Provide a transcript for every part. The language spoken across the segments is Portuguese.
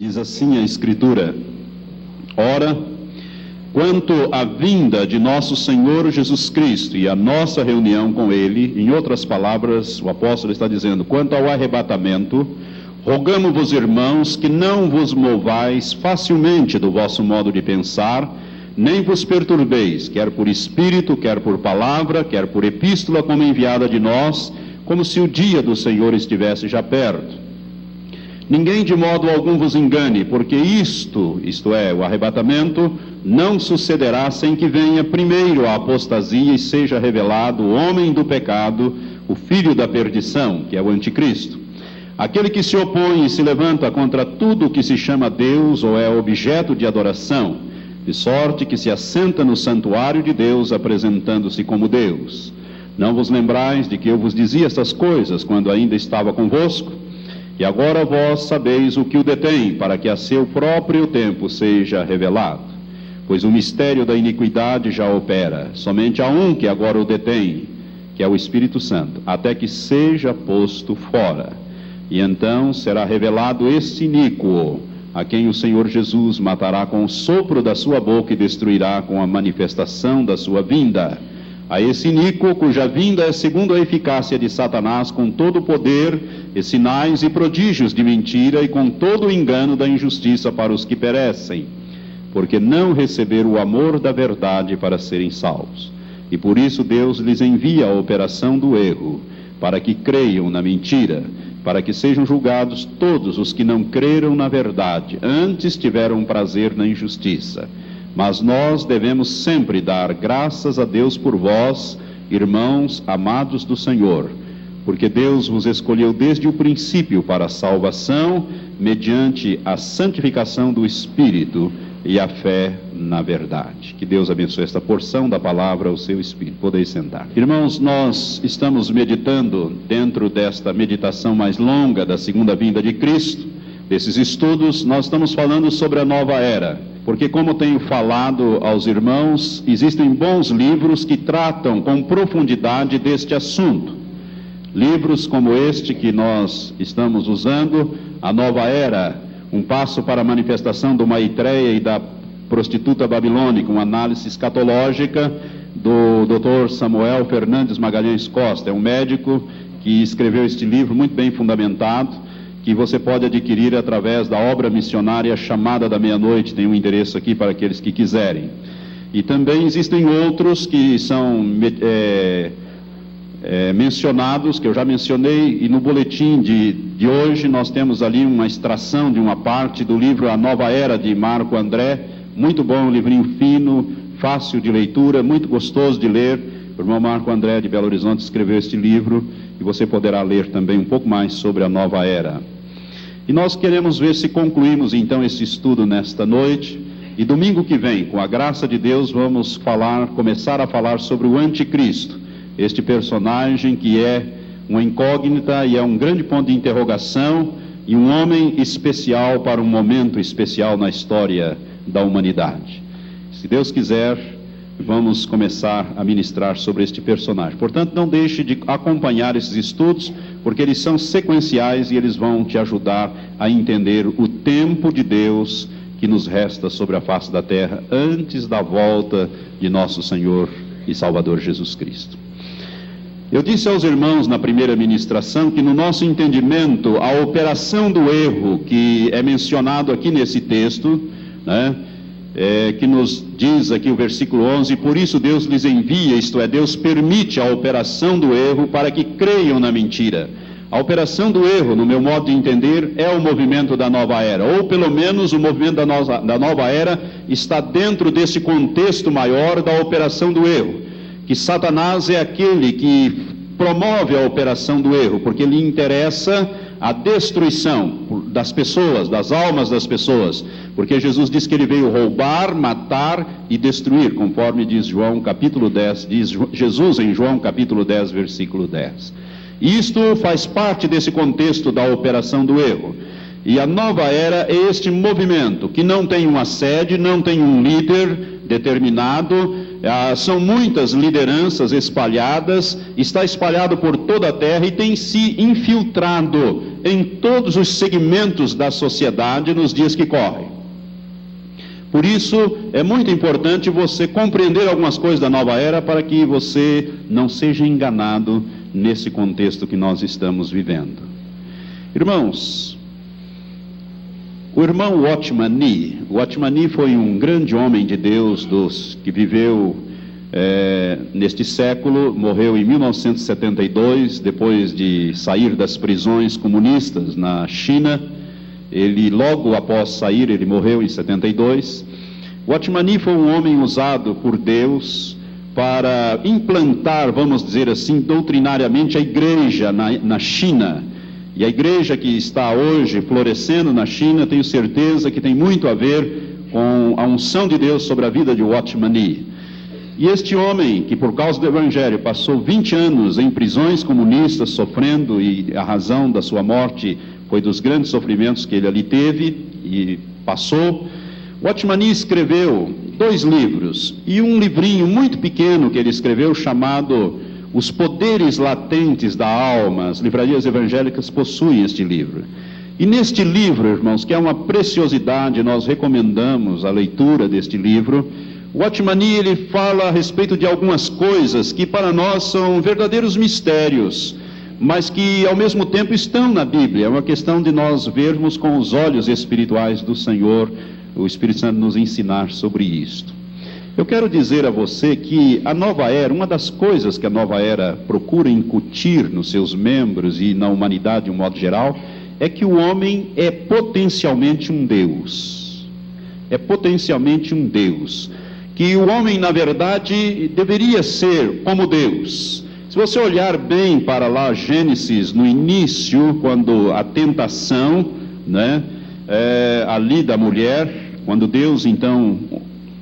Diz assim a Escritura: ora, quanto à vinda de nosso Senhor Jesus Cristo e a nossa reunião com Ele, em outras palavras, o apóstolo está dizendo, quanto ao arrebatamento, rogamo-vos, irmãos, que não vos movais facilmente do vosso modo de pensar, nem vos perturbeis, quer por espírito, quer por palavra, quer por epístola como enviada de nós, como se o dia do Senhor estivesse já perto. Ninguém de modo algum vos engane, porque isto é, o arrebatamento, não sucederá sem que venha primeiro a apostasia e seja revelado o homem do pecado, o filho da perdição, que é o anticristo. Aquele que se opõe e se levanta contra tudo o que se chama Deus ou é objeto de adoração, de sorte que se assenta no santuário de Deus, apresentando-se como Deus. Não vos lembrais de que eu vos dizia estas coisas quando ainda estava convosco? E agora vós sabeis o que o detém, para que a seu próprio tempo seja revelado. Pois o mistério da iniquidade já opera, somente há um que agora o detém, que é o Espírito Santo, até que seja posto fora. E então será revelado esse iníquo, a quem o Senhor Jesus matará com o sopro da sua boca e destruirá com a manifestação da sua vinda. A esse iníquo, cuja vinda é segundo a eficácia de Satanás, com todo o poder e sinais e prodígios de mentira e com todo o engano da injustiça para os que perecem, porque não receberam o amor da verdade para serem salvos. E por isso Deus lhes envia a operação do erro, para que creiam na mentira, para que sejam julgados todos os que não creram na verdade, antes tiveram prazer na injustiça. Mas nós devemos sempre dar graças a Deus por vós, irmãos amados do Senhor, porque Deus vos escolheu desde o princípio para a salvação, mediante a santificação do Espírito e a fé na verdade. Que Deus abençoe esta porção da palavra ao seu Espírito. Podeis sentar. Irmãos, nós estamos meditando dentro desta meditação mais longa da segunda vinda de Cristo. Desses estudos, nós estamos falando sobre a nova era, porque como tenho falado aos irmãos, existem bons livros que tratam com profundidade deste assunto. Livros como este que nós estamos usando, A Nova Era, um passo para a manifestação do Maitreya e da prostituta babilônica, uma análise escatológica do Dr. Samuel Fernandes Magalhães Costa, é um médico que escreveu este livro muito bem fundamentado, que você pode adquirir através da obra missionária Chamada da Meia-Noite, tem um endereço aqui para aqueles que quiserem. E também existem outros que são mencionados, que eu já mencionei, e no boletim de hoje nós temos ali uma extração de uma parte do livro A Nova Era, de Marco André, muito bom, um livrinho fino, fácil de leitura, muito gostoso de ler. O irmão Marco André de Belo Horizonte escreveu este livro, e você poderá ler também um pouco mais sobre a nova era. E nós queremos ver se concluímos então esse estudo nesta noite, e domingo que vem, com a graça de Deus, vamos começar a falar sobre o anticristo, este personagem que é uma incógnita e é um grande ponto de interrogação, e um homem especial para um momento especial na história da humanidade. Se Deus quiser, vamos começar a ministrar sobre este personagem. Portanto, não deixe de acompanhar esses estudos, porque eles são sequenciais e eles vão te ajudar a entender o tempo de Deus que nos resta sobre a face da terra antes da volta de nosso Senhor e Salvador Jesus Cristo. Eu disse aos irmãos na primeira ministração que no nosso entendimento a operação do erro que é mencionado aqui nesse texto, que nos diz aqui o versículo 11, por isso Deus lhes envia, isto é, Deus permite a operação do erro para que creiam na mentira. A operação do erro, no meu modo de entender, é o movimento da nova era, ou pelo menos o movimento da nova era está dentro desse contexto maior da operação do erro, que Satanás é aquele que promove a operação do erro, porque lhe interessa a destruição das pessoas, das almas das pessoas, porque Jesus diz que ele veio roubar, matar e destruir, conforme diz João capítulo 10, diz Jesus em João capítulo 10, versículo 10. Isto faz parte desse contexto da operação do erro. E a nova era é este movimento que não tem uma sede, não tem um líder determinado, são muitas lideranças espalhadas, está espalhado por toda a terra e tem se infiltrado em todos os segmentos da sociedade nos dias que correm. Por isso, é muito importante você compreender algumas coisas da nova era para que você não seja enganado nesse contexto que nós estamos vivendo. Irmãos, o irmão Watchman Nee foi um grande homem de Deus que viveu neste século, morreu em 1972, depois de sair das prisões comunistas na China. Ele, logo após sair, ele morreu em 72. Watchman Nee foi um homem usado por Deus para implantar, vamos dizer assim, doutrinariamente a igreja na China. E a igreja que está hoje florescendo na China, tenho certeza que tem muito a ver com a unção de Deus sobre a vida de Watchman Nee. E este homem, que por causa do Evangelho passou 20 anos em prisões comunistas, sofrendo, e a razão da sua morte foi dos grandes sofrimentos que ele ali teve e passou, Watchman Nee escreveu 2 livros, e um livrinho muito pequeno que ele escreveu chamado Os Poderes Latentes da Alma. As livrarias evangélicas possuem este livro. E neste livro, irmãos, que é uma preciosidade, nós recomendamos a leitura deste livro. Watchman Nee, ele fala a respeito de algumas coisas que para nós são verdadeiros mistérios, mas que ao mesmo tempo estão na Bíblia. É uma questão de nós vermos com os olhos espirituais do Senhor, o Espírito Santo nos ensinar sobre isto. Eu quero dizer a você que a nova era, uma das coisas que a nova era procura incutir nos seus membros e na humanidade de um modo geral, é que o homem é potencialmente um Deus. É potencialmente um Deus. Que o homem, na verdade, deveria ser como Deus. Se você olhar bem para lá Gênesis, no início, quando a tentação, ali da mulher, quando Deus então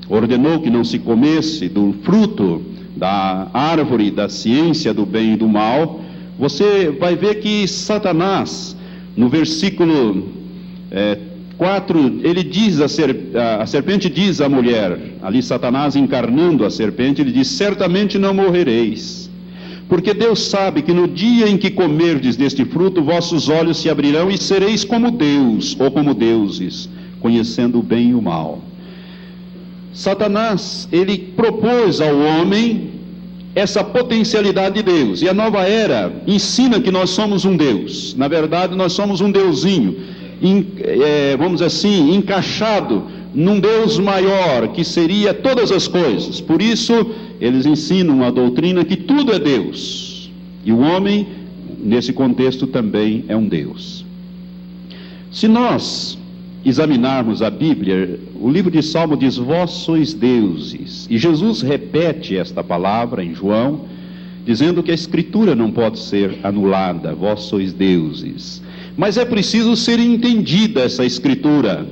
ordenou que não se comesse do fruto da árvore da ciência do bem e do mal, você vai ver que Satanás, no versículo 4, ele diz a serpente diz à mulher, ali Satanás encarnando a serpente, ele diz: certamente não morrereis, porque Deus sabe que no dia em que comerdes deste fruto, vossos olhos se abrirão e sereis como Deus, ou como deuses, conhecendo o bem e o mal. Satanás, ele propôs ao homem essa potencialidade de Deus, e a nova era ensina que nós somos um Deus. Na verdade, nós somos um deusinho, vamos dizer assim, encaixado num Deus maior, que seria todas as coisas. Por isso, eles ensinam a doutrina que tudo é Deus, e o homem, nesse contexto, também é um Deus. Se nós examinarmos a Bíblia, o livro de Salmo diz: vós sois deuses, e Jesus repete esta palavra em João, dizendo que a Escritura não pode ser anulada, vós sois deuses. Mas é preciso ser entendida essa Escritura,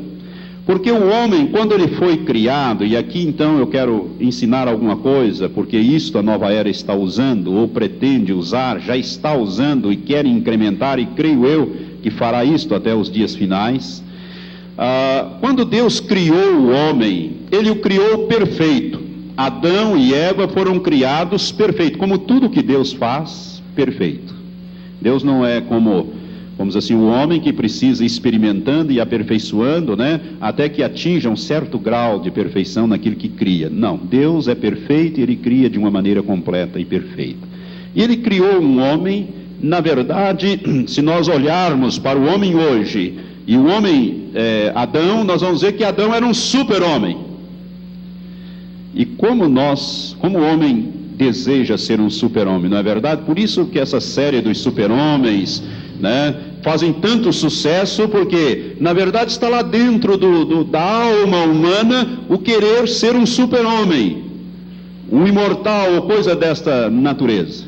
porque o homem, quando ele foi criado, e aqui então eu quero ensinar alguma coisa, porque isto a nova era está usando, ou pretende usar, já está usando e quer incrementar, e creio eu que fará isto até os dias finais. Quando Deus criou o homem, Ele o criou perfeito. Adão e Eva foram criados perfeitos, como tudo que Deus faz, perfeito. Deus não é como, vamos dizer assim, o homem que precisa ir experimentando e aperfeiçoando, até que atinja um certo grau de perfeição naquilo que cria. Não, Deus é perfeito e Ele cria de uma maneira completa e perfeita. E Ele criou um homem, na verdade, se nós olharmos para o homem hoje, e o homem, Adão, nós vamos ver que Adão era um super-homem. E como o homem deseja ser um super-homem, não é verdade? Por isso que essa série dos super-homens, fazem tanto sucesso, porque, na verdade, está lá dentro da alma humana o querer ser um super-homem, um imortal ou coisa desta natureza.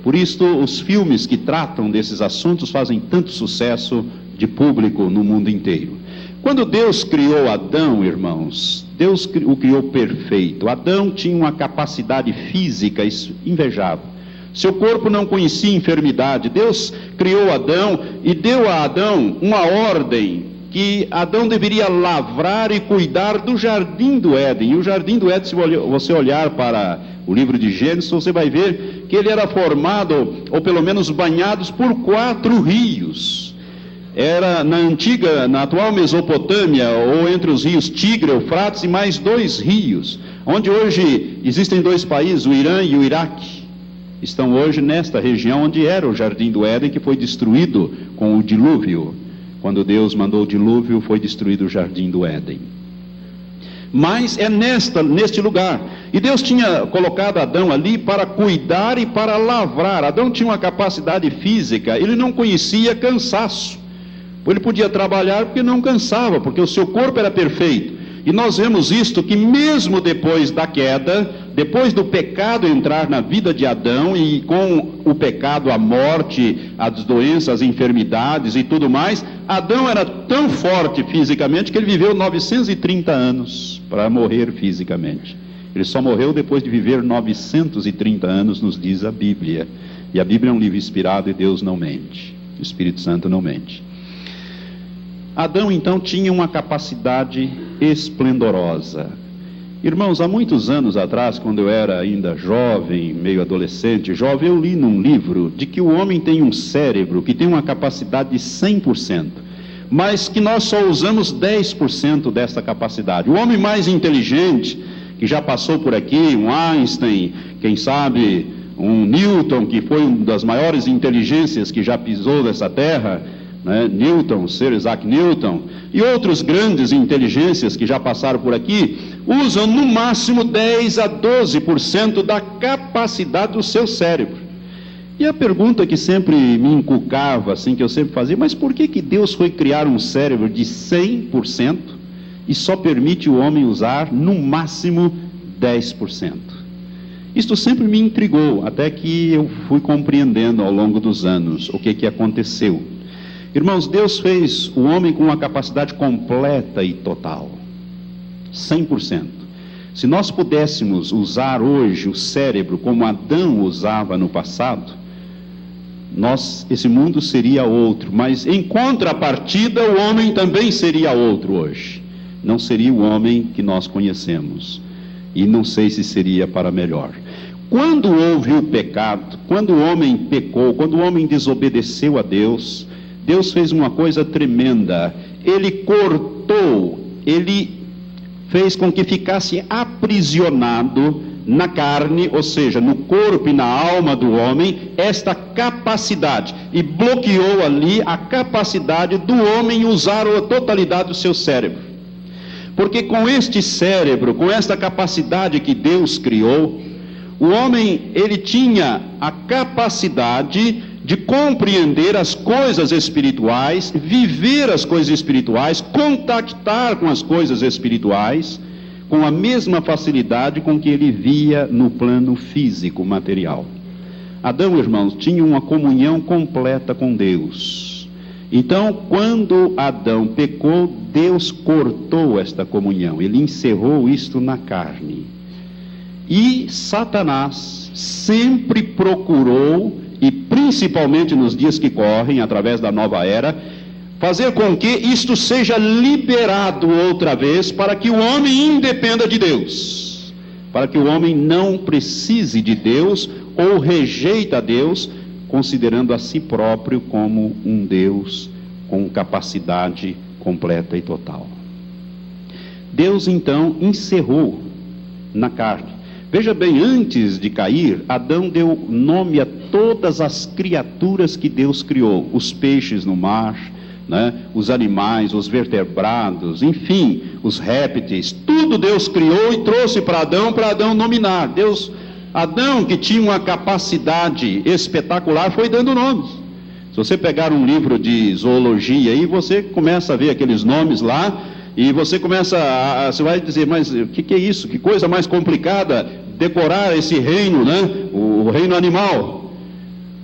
Por isso, os filmes que tratam desses assuntos fazem tanto sucesso de público no mundo inteiro. Quando Deus criou Adão, irmãos, Deus o criou perfeito. Adão tinha uma capacidade física invejável. Seu corpo não conhecia enfermidade. Deus criou Adão e deu a Adão uma ordem que Adão deveria lavrar e cuidar do jardim do Éden. E o jardim do Éden, se você olhar para o livro de Gênesis, você vai ver que ele era formado, ou pelo menos banhados, por 4 rios. Era na atual Mesopotâmia, ou entre os rios Tigre, Eufrates e mais 2 rios, onde hoje existem 2 países, o Irã e o Iraque. Estão hoje nesta região onde era o jardim do Éden, que foi destruído com o dilúvio. Quando Deus mandou o dilúvio, foi destruído o jardim do Éden. Mas é neste lugar. E Deus tinha colocado Adão ali para cuidar e para lavrar. Adão tinha uma capacidade física, ele não conhecia cansaço. Ele podia trabalhar porque não cansava, porque o seu corpo era perfeito. E nós vemos isto, que mesmo depois da queda, depois do pecado entrar na vida de Adão, e com o pecado a morte, as doenças, as enfermidades e tudo mais, Adão era tão forte fisicamente que ele viveu 930 anos para morrer fisicamente. Ele só morreu depois de viver 930 anos, nos diz a Bíblia. E a Bíblia é um livro inspirado e Deus não mente, o Espírito Santo não mente. Adão então tinha uma capacidade esplendorosa. Irmãos, há muitos anos atrás, quando eu era ainda jovem, meio adolescente, jovem, eu li num livro de que o homem tem um cérebro que tem uma capacidade de 100%, mas que nós só usamos 10% dessa capacidade. O homem mais inteligente, que já passou por aqui, um Einstein, quem sabe um Newton, que foi uma das maiores inteligências que já pisou nessa terra, Newton, Sir Isaac Newton, e outros grandes inteligências que já passaram por aqui, usam no máximo 10 a 12% da capacidade do seu cérebro. E a pergunta que sempre me inculcava, assim, que eu sempre fazia, mas por que Deus foi criar um cérebro de 100% e só permite o homem usar no máximo 10%? Isto sempre me intrigou, até que eu fui compreendendo ao longo dos anos o que aconteceu. Irmãos, Deus fez o homem com uma capacidade completa e total, 100%. Se nós pudéssemos usar hoje o cérebro como Adão usava no passado, esse mundo seria outro, mas em contrapartida o homem também seria outro hoje. Não seria o homem que nós conhecemos, e não sei se seria para melhor. Quando houve o pecado, quando o homem pecou, quando o homem desobedeceu a Deus, Deus fez uma coisa tremenda. Ele cortou, ele fez com que ficasse aprisionado na carne, ou seja, no corpo e na alma do homem, esta capacidade, e bloqueou ali a capacidade do homem usar a totalidade do seu cérebro. Porque com este cérebro, com esta capacidade que Deus criou, o homem, ele tinha a capacidade de compreender as coisas espirituais, viver as coisas espirituais, contactar com as coisas espirituais, com a mesma facilidade com que ele via no plano físico, material. Adão, irmãos, tinha uma comunhão completa com Deus. Então, quando Adão pecou, Deus cortou esta comunhão, ele encerrou isto na carne. E Satanás sempre procurou, e principalmente nos dias que correm, através da nova era, fazer com que isto seja liberado outra vez, para que o homem independa de Deus, para que o homem não precise de Deus, ou rejeita Deus, considerando a si próprio como um Deus com capacidade completa e total. Deus então encerrou na carne. Veja bem, antes de cair, Adão deu nome a todas as criaturas que Deus criou, os peixes no mar, os animais, os vertebrados, enfim, os répteis, tudo Deus criou e trouxe para Adão nominar. Adão, que tinha uma capacidade espetacular, foi dando nomes. Se você pegar um livro de zoologia aí, você começa a ver aqueles nomes lá, e você você vai dizer, mas o que é isso? Que coisa mais complicada decorar esse reino, o reino animal.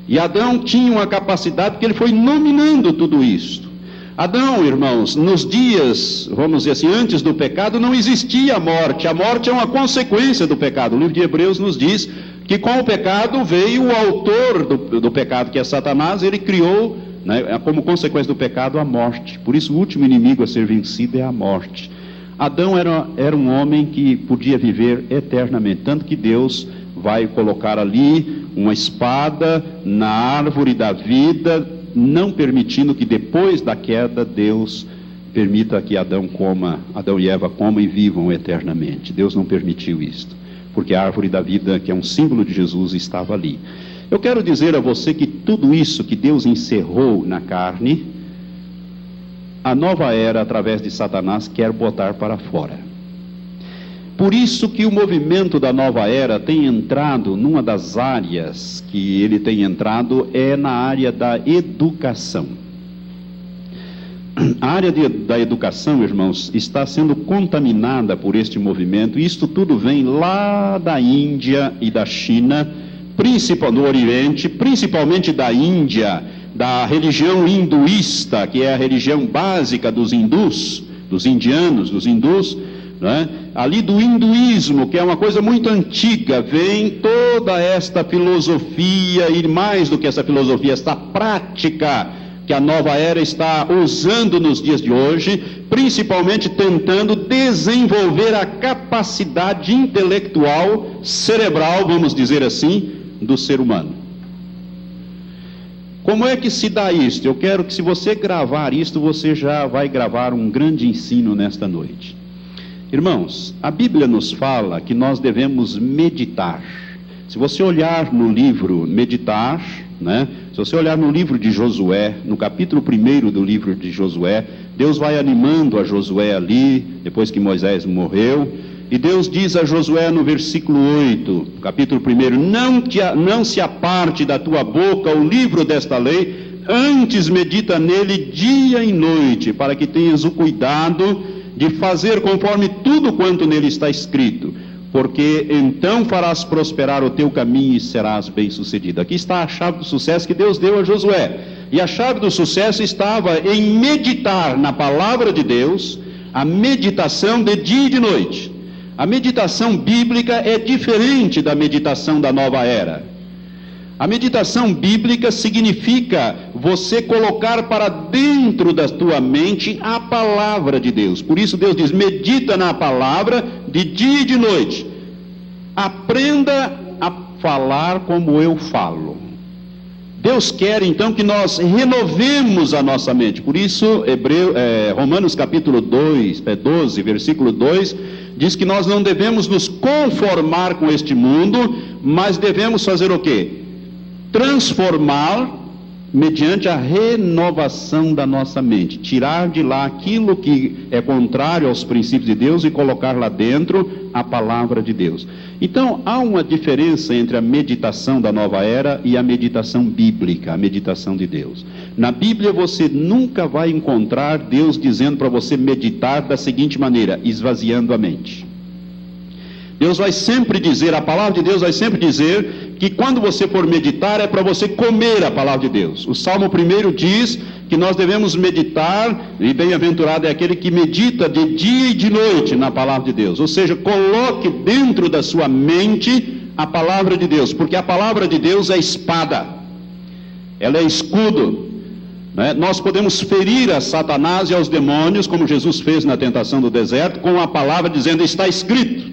E Adão tinha uma capacidade, porque ele foi nominando tudo isso. Adão, irmãos, nos dias, vamos dizer assim, antes do pecado, não existia a morte. A morte é uma consequência do pecado. O livro de Hebreus nos diz que com o pecado veio o autor do pecado, que é Satanás. Ele criou né? Como consequência do pecado, a morte. Por isso o último inimigo a ser vencido é a morte. Adão era um homem que podia viver eternamente, tanto que Deus vai colocar ali uma espada na árvore da vida, não permitindo que depois da queda Deus permita que Adão e Eva comam e vivam eternamente. Deus não permitiu isto, porque a árvore da vida, que é um símbolo de Jesus, estava ali. Eu quero dizer a você que tudo isso que Deus encerrou na carne, a nova era, através de Satanás, quer botar para fora. Por isso que o movimento da nova era tem entrado, numa das áreas que ele tem entrado, é na área da educação. A área da educação, irmãos, está sendo contaminada por este movimento, e isto tudo vem lá da Índia e da China, do Oriente, principalmente da Índia, da religião hinduísta, que é a religião básica dos hindus, dos indianos, dos hindus, né? Ali do hinduísmo, que é uma coisa muito antiga, vem toda esta filosofia, e mais do que essa filosofia, esta prática que a nova era está usando nos dias de hoje, principalmente tentando desenvolver a capacidade intelectual, cerebral, vamos dizer assim, do ser humano. Como é que se dá isto? Eu quero que, se você gravar isto, você já vai gravar um grande ensino nesta noite. Irmãos, a Bíblia nos fala que nós devemos meditar. Se você olhar no livro Meditar, né? Se você olhar no livro de Josué, no capítulo 1 do livro de Josué, Deus vai animando a Josué ali, depois que Moisés morreu, e Deus diz a Josué no versículo 8, capítulo 1, não se aparte da tua boca o livro desta lei, antes medita nele dia e noite, para que tenhas o cuidado de fazer conforme tudo quanto nele está escrito, porque então farás prosperar o teu caminho e serás bem-sucedido. Aqui está a chave do sucesso que Deus deu a Josué. E a chave do sucesso estava em meditar na palavra de Deus, a meditação de dia e de noite. A meditação bíblica é diferente da meditação da nova era. A meditação bíblica significa você colocar para dentro da tua mente a palavra de Deus. Por isso Deus diz: medita na palavra de dia e de noite. Aprenda a falar como eu falo. Deus quer então que nós renovemos a nossa mente. Por isso Romanos capítulo 12, versículo 2, diz que nós não devemos nos conformar com este mundo, mas devemos fazer o quê? Transformar mediante a renovação da nossa mente, tirar de lá aquilo que é contrário aos princípios de Deus e colocar lá dentro a palavra de Deus. Então há uma diferença entre a meditação da nova era e a meditação bíblica, a meditação de Deus. Na Bíblia você nunca vai encontrar Deus dizendo para você meditar da seguinte maneira: esvaziando a mente. Deus vai sempre dizer, a palavra de Deus vai sempre dizer que quando você for meditar é para você comer a palavra de Deus. O Salmo 1 diz que nós devemos meditar, e bem-aventurado é aquele que medita de dia e de noite na palavra de Deus. Ou seja, coloque dentro da sua mente a palavra de Deus, porque a palavra de Deus é espada, ela é escudo, né? Nós podemos ferir a Satanás e aos demônios, como Jesus fez na tentação do deserto, com a palavra dizendo: está escrito.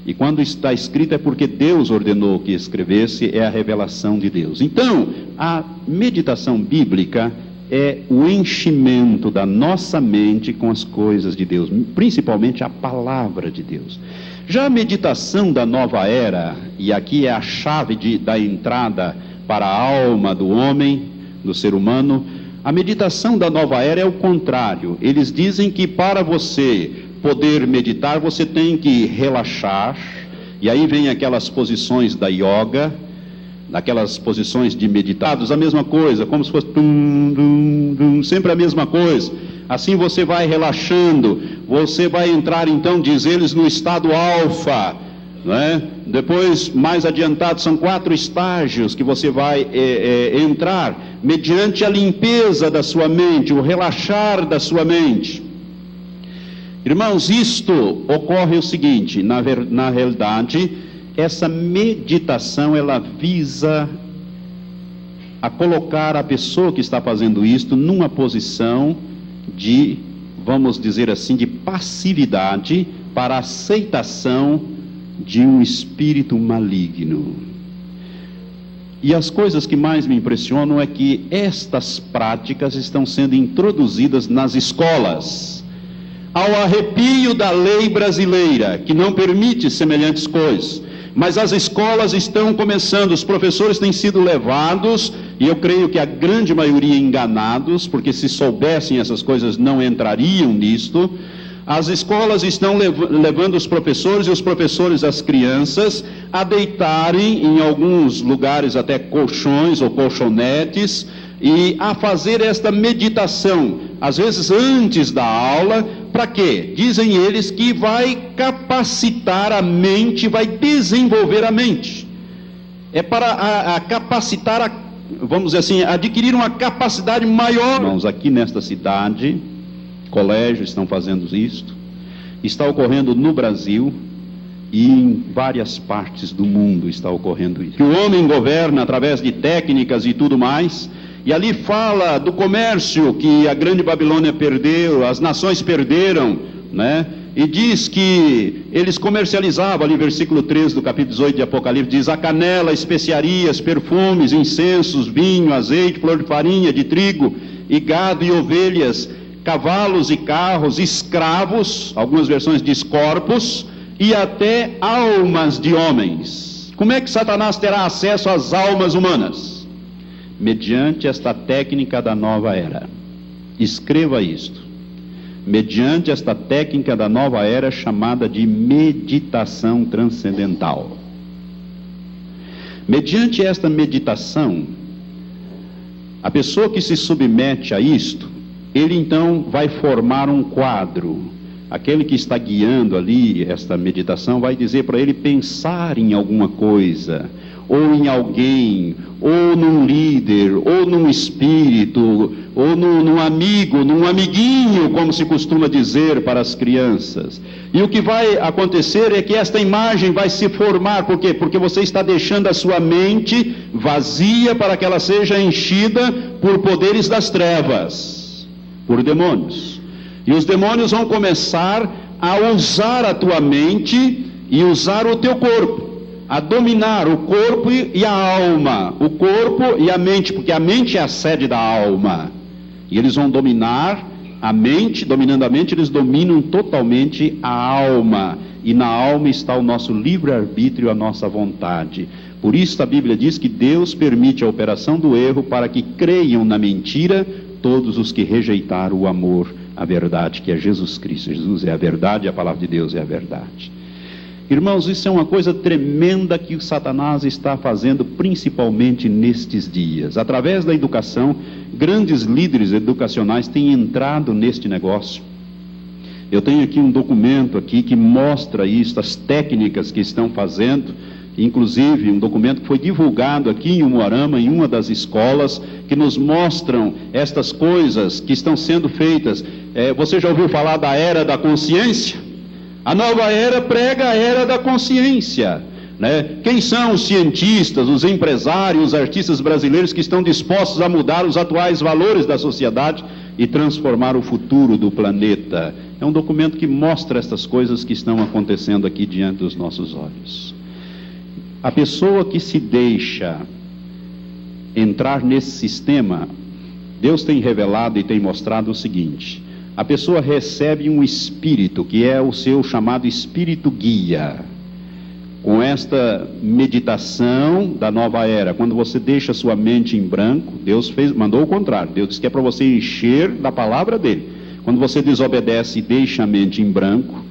E quando está escrito é porque Deus ordenou que escrevesse, é a revelação de Deus. Então, a meditação bíblica é o enchimento da nossa mente com as coisas de Deus, principalmente a palavra de Deus. Já a meditação da nova era, e aqui é a chave da entrada para a alma do homem, do ser humano, a meditação da nova era é o contrário. Eles dizem que para você poder meditar, você tem que relaxar, e aí vem aquelas posições da yoga, daquelas posições de meditados, a mesma coisa, como se fosse sempre a mesma coisa. Assim você vai relaxando, você vai entrar então, diz eles, no estado alfa, né? Depois, mais adiantado, são 4 estágios que você vai entrar, mediante a limpeza da sua mente, o relaxar da sua mente. Irmãos, isto ocorre o seguinte: na realidade, essa meditação ela visa a colocar a pessoa que está fazendo isto numa posição de, vamos dizer assim, de passividade para a aceitação de um espírito maligno. E as coisas que mais me impressionam é que estas práticas estão sendo introduzidas nas escolas, ao arrepio da lei brasileira, que não permite semelhantes coisas. Mas as escolas estão começando, os professores têm sido levados, e eu creio que a grande maioria enganados, porque se soubessem essas coisas não entrariam nisto. As escolas estão levando os professores e os professores as crianças a deitarem em alguns lugares até colchões ou colchonetes e a fazer esta meditação, às vezes antes da aula. Para quê? Dizem eles que vai capacitar a mente, vai desenvolver a mente. É para capacitar, vamos dizer assim, adquirir uma capacidade maior. Irmãos, aqui nesta cidade, colégios estão fazendo isto, está ocorrendo no Brasil e em várias partes do mundo está ocorrendo isso. Que o homem governa através de técnicas e tudo mais, e ali fala do comércio que a grande Babilônia perdeu, as nações perderam, né? E diz que eles comercializavam, ali versículo 13 do capítulo 18 de Apocalipse, diz: a canela, especiarias, perfumes, incensos, vinho, azeite, flor de farinha, de trigo, e gado e ovelhas, cavalos e carros, escravos, algumas versões diz corpos, e até almas de homens. Como é que Satanás terá acesso às almas humanas? Mediante esta técnica da nova era. Escreva isto. Mediante esta técnica da nova era chamada de meditação transcendental. Mediante esta meditação, a pessoa que se submete a isto, ele então vai formar um quadro. Aquele que está guiando ali esta meditação vai dizer para ele pensar em alguma coisa, ou em alguém, ou num líder, ou num espírito, ou num amigo, num amiguinho, como se costuma dizer para as crianças. E o que vai acontecer é que esta imagem vai se formar. Por quê? Porque você está deixando a sua mente vazia para que ela seja enchida por poderes das trevas, por demônios. E os demônios vão começar a usar a tua mente e usar o teu corpo, a dominar o corpo e a alma, o corpo e a mente, porque a mente é a sede da alma. E eles vão dominar a mente, dominando a mente, eles dominam totalmente a alma. E na alma está o nosso livre-arbítrio, a nossa vontade. Por isso a Bíblia diz que Deus permite a operação do erro para que creiam na mentira todos os que rejeitaram o amor, a verdade, que é Jesus Cristo. Jesus é a verdade e a palavra de Deus é a verdade. Irmãos, isso é uma coisa tremenda que o Satanás está fazendo, principalmente nestes dias. Através da educação, grandes líderes educacionais têm entrado neste negócio. Eu tenho aqui um documento aqui que mostra isso, as técnicas que estão fazendo. Inclusive, um documento que foi divulgado aqui em Umuarama, em uma das escolas, que nos mostram estas coisas que estão sendo feitas. Você já ouviu falar da era da consciência? A nova era prega a era da consciência, né? Quem são os cientistas, os empresários, os artistas brasileiros que estão dispostos a mudar os atuais valores da sociedade e transformar o futuro do planeta? É um documento que mostra estas coisas que estão acontecendo aqui diante dos nossos olhos. A pessoa que se deixa entrar nesse sistema, Deus tem revelado e tem mostrado o seguinte: a pessoa recebe um espírito, que é o seu chamado espírito guia. Com esta meditação da nova era, quando você deixa sua mente em branco, Deus mandou o contrário. Deus disse que é para você encher da palavra dele. Quando você desobedece e deixa a mente em branco,